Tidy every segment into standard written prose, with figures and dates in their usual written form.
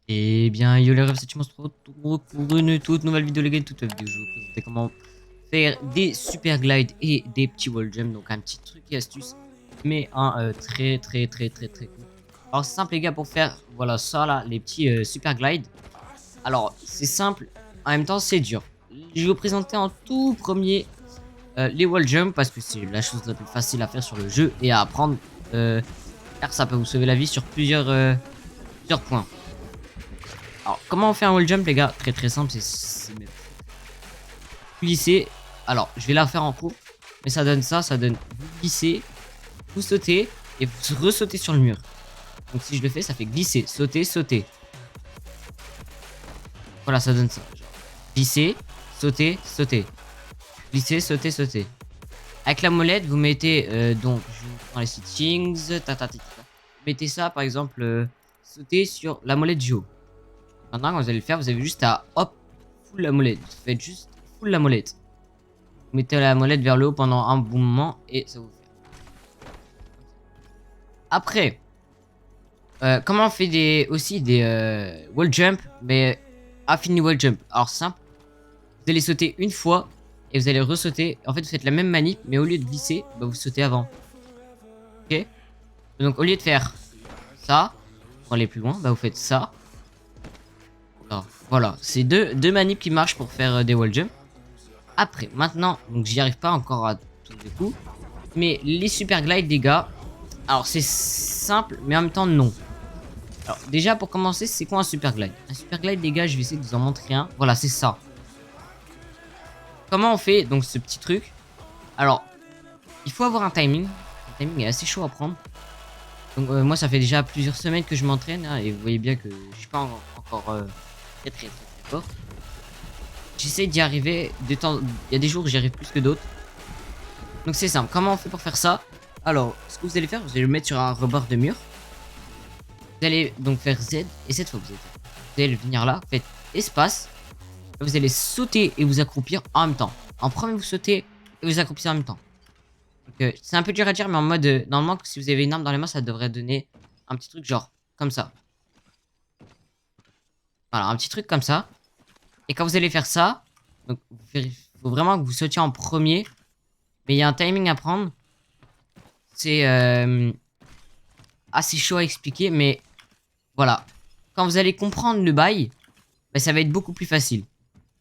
Et bien, yo les refs, c'est Timon se retrouve pour une toute nouvelle vidéo, les gars. Toute nouvelle vidéo, je vais vous présenter comment faire des super glides et des petits wall jumps. Donc, un petit truc et astuce, mais un très cool. Alors, c'est simple, les gars, pour faire voilà ça là, les petits super glides. Alors, c'est simple, en même temps, c'est dur. Je vais vous présenter en tout premier les wall jumps parce que c'est la chose la plus facile à faire sur le jeu et à apprendre. Car ça peut vous sauver la vie sur plusieurs points. Alors, comment on fait un wall jump, les gars? Très simple, c'est glisser. Alors, je vais la faire en cours, mais ça donne ça, ça donne vous glissez, vous sautez et vous ressautez sur le mur. Donc si je le fais, ça fait glisser, sauter, sauter. Voilà, ça donne ça. Genre, glisser, sauter, sauter. Glisser, sauter, sauter. Avec la molette, vous mettez donc je vous prends les settings, Vous mettez ça par exemple sauter sur la molette du haut. Maintenant, quand vous allez le faire, vous avez juste à hop, full la molette. Vous faites juste full la molette. Vous mettez la molette vers le haut pendant un bon moment et ça vous fait. Après, comment on fait aussi des wall jump, mais infini wall jump. Alors simple, vous allez sauter une fois et vous allez ressauter. En fait, vous faites la même manip, mais au lieu de glisser, bah, vous sautez avant. Ok. Donc au lieu de faire ça, pour aller plus loin, bah, vous faites ça. Alors, voilà, c'est deux manips qui marchent pour faire des wall jump. Après, maintenant, donc j'y arrive pas encore à tous les coups. Mais les super glide, les gars, alors c'est simple, mais en même temps non. Alors déjà pour commencer, c'est quoi un super glide? Un super glide, les gars, je vais essayer de vous en montrer un. Voilà, c'est ça. Comment on fait donc ce petit truc? Alors, il faut avoir un timing. Le timing est assez chaud à prendre. Donc moi, ça fait déjà plusieurs semaines que je m'entraîne hein, et vous voyez bien que je suis pas encore très fort. J'essaie d'y arriver. Il y a des jours où j'y arrive plus que d'autres. Donc c'est simple. Comment on fait pour faire ça? Alors, ce que vous allez faire, vous allez le mettre sur un rebord de mur. Vous allez donc faire Z et cette fois vous allez venir là, faites espace. Vous allez sauter et vous accroupir en même temps. En premier, vous sautez et vous accroupissez en même temps. C'est un peu dur à dire, mais en mode normalement, si vous avez une arme dans les mains, ça devrait donner un petit truc genre comme ça. Voilà, un petit truc comme ça. Et quand vous allez faire ça, donc il faut vraiment que vous sautiez en premier. Mais il y a un timing à prendre. C'est assez chaud à expliquer, mais voilà. Quand vous allez comprendre le bail, bah, ça va être beaucoup plus facile.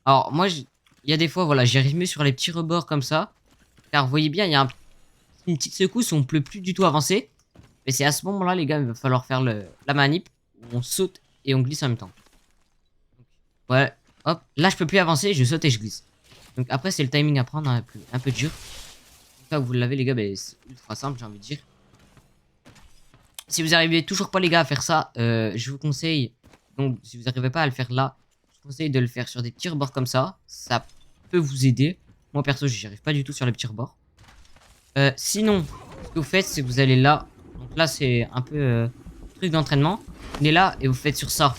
Alors, moi, il y a des fois, voilà, j'y arrive mieux sur les petits rebords comme ça. Car vous voyez bien, il y a une petite secousse où on ne peut plus du tout avancer. Mais c'est à ce moment-là, les gars, il va falloir faire la manip où on saute et on glisse en même temps. Ouais, hop, là, je peux plus avancer, je saute et je glisse. Donc après, c'est le timing à prendre un peu dur. Une fois que vous l'avez, les gars, bah, c'est ultra simple, j'ai envie de dire. Si vous arrivez toujours pas, les gars, à faire ça, je vous conseille, donc si vous n'arrivez pas à le faire là, je vous conseille de le faire sur des petits rebords comme ça. Ça peut vous aider. Moi, perso, j'y arrive pas du tout sur les petits rebords. Sinon, ce que vous faites, c'est que vous allez là. Donc là, c'est un peu truc d'entraînement. Vous est là et vous faites sur ça.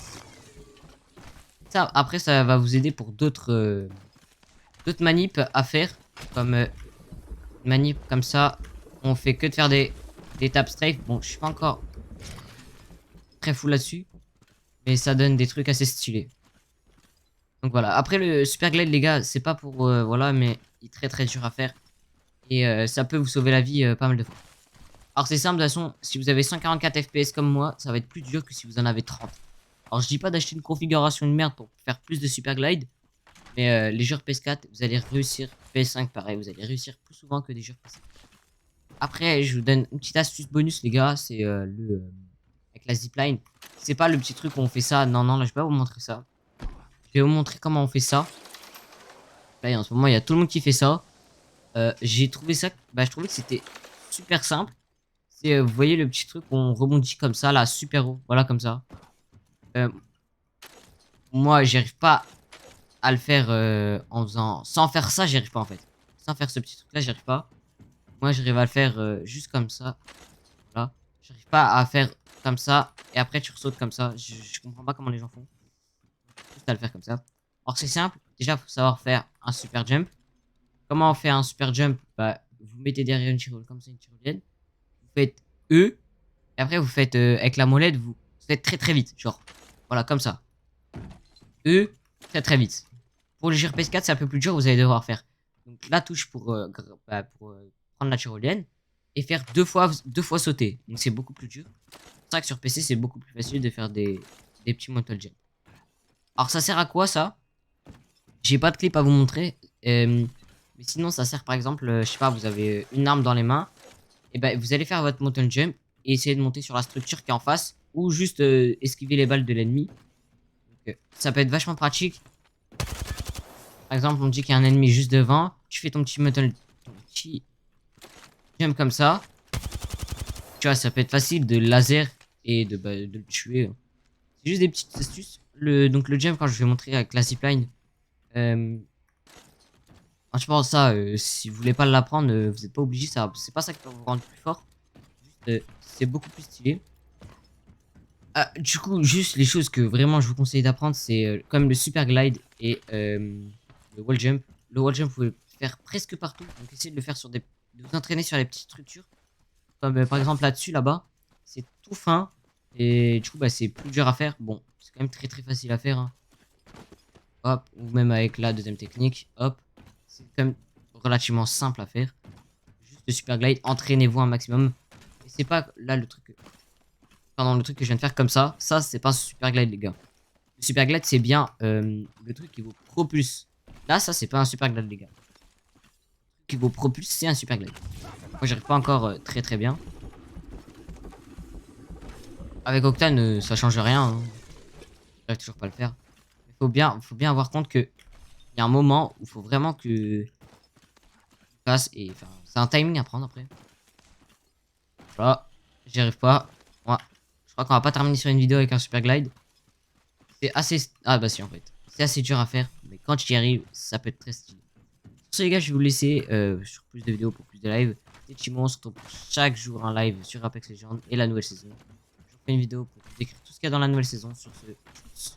Ça, après, ça va vous aider pour d'autres manips à faire. Comme manip comme ça. On fait que de faire des tap strafe. Bon, je suis pas encore très fou là-dessus. Mais ça donne des trucs assez stylés. Donc voilà. Après, le super glide, les gars, c'est pas pour... voilà, mais il est très dur à faire. Et ça peut vous sauver la vie pas mal de fois. Alors c'est simple, de toute façon, si vous avez 144 FPS comme moi, ça va être plus dur que si vous en avez 30. Alors je dis pas d'acheter une configuration de merde pour faire plus de super glide. Mais les joueurs PS4, vous allez réussir. PS5 pareil, vous allez réussir plus souvent que des joueurs PS5. Après, je vous donne une petite astuce bonus, les gars. C'est avec la zipline. C'est pas le petit truc où on fait ça. Non, non, là, je vais pas vous montrer ça. Je vais vous montrer comment on fait ça. Là, en ce moment, il y a tout le monde qui fait ça. J'ai trouvé ça. Bah, je trouvais que c'était super simple. C'est, vous voyez le petit truc où on rebondit comme ça, là, super haut. Voilà, comme ça. Euh, Moi, j'arrive pas à le faire en faisant. Sans faire ça, j'y arrive pas en fait. Sans faire ce petit truc là, j'y arrive pas. Moi, j'arrive à le faire juste comme ça. Voilà. J'arrive pas à faire comme ça. Et après, tu ressautes comme ça. Je comprends pas comment les gens font. Juste à le faire comme ça. Alors, c'est simple. Déjà, faut savoir faire un super jump. Comment on fait un super jump? Bah, vous mettez derrière une tyrolienne comme ça, une tyrolienne. Vous faites E. Et après, vous faites avec la molette, vous faites très vite. Genre, Voilà, comme ça. E, très très vite. Pour le gire PS4, c'est un peu plus dur, vous allez devoir faire donc, la touche pour, prendre la tyrolienne et faire deux fois sauter. Donc c'est beaucoup plus dur. C'est pour ça que sur PC, c'est beaucoup plus facile de faire des petits mental jump. Alors ça sert à quoi ça? J'ai pas de clip à vous montrer. Mais sinon, ça sert par exemple, je sais pas, vous avez une arme dans les mains. Et ben vous allez faire votre mountain jump et essayer de monter sur la structure qui est en face ou juste esquiver les balles de l'ennemi. Ça peut être vachement pratique. Par exemple, on dit qu'il y a un ennemi juste devant. Tu fais ton petit jump comme ça. Tu vois, ça peut être facile de laser et de le tuer. C'est juste des petites astuces. Donc le jump, quand je vais montrer avec la zipline, franchement, ça, si vous voulez pas l'apprendre, vous n'êtes pas obligé. C'est pas ça qui va vous rendre plus fort. C'est beaucoup plus stylé. Ah, du coup, juste les choses que vraiment je vous conseille d'apprendre, c'est comme le super glide et le wall jump. Le wall jump, vous pouvez le faire presque partout. Donc essayez de le faire sur de vous entraîner sur les petites structures. Comme par exemple là-dessus, là-bas. C'est tout fin. Et du coup, bah, c'est plus dur à faire. Bon, c'est quand même très très facile à faire, hein. Hop, ou même avec la deuxième technique. Hop. C'est quand même relativement simple à faire. Juste le super glide, entraînez-vous un maximum. Et c'est pas là le truc. Pardon, le truc que je viens de faire comme ça. Ça, c'est pas un super glide, les gars. Le super glide, c'est bien le truc qui vous propulse. Là, ça, c'est pas un super glide, les gars. Le truc qui vous propulse, c'est un super glide. Moi, j'arrive pas encore très très bien. Avec Octane, ça change rien, hein. J'arrive toujours pas à le faire. Il faut bien avoir compte que il y a un moment où il faut vraiment que tu passes et enfin, c'est un timing à prendre après. Voilà, j'y arrive pas. Moi, je crois qu'on va pas terminer sur une vidéo avec un super glide. C'est assez... Ah bah si en fait. C'est assez dur à faire, mais quand tu y arrives, ça peut être très stylé. Sur ce les gars, je vais vous laisser sur plus de vidéos pour plus de live. C'était Chimo, on se retrouve pour chaque jour un live sur Apex Legends et la nouvelle saison. Je vous fais une vidéo pour vous décrire tout ce qu'il y a dans la nouvelle saison. Sur ce...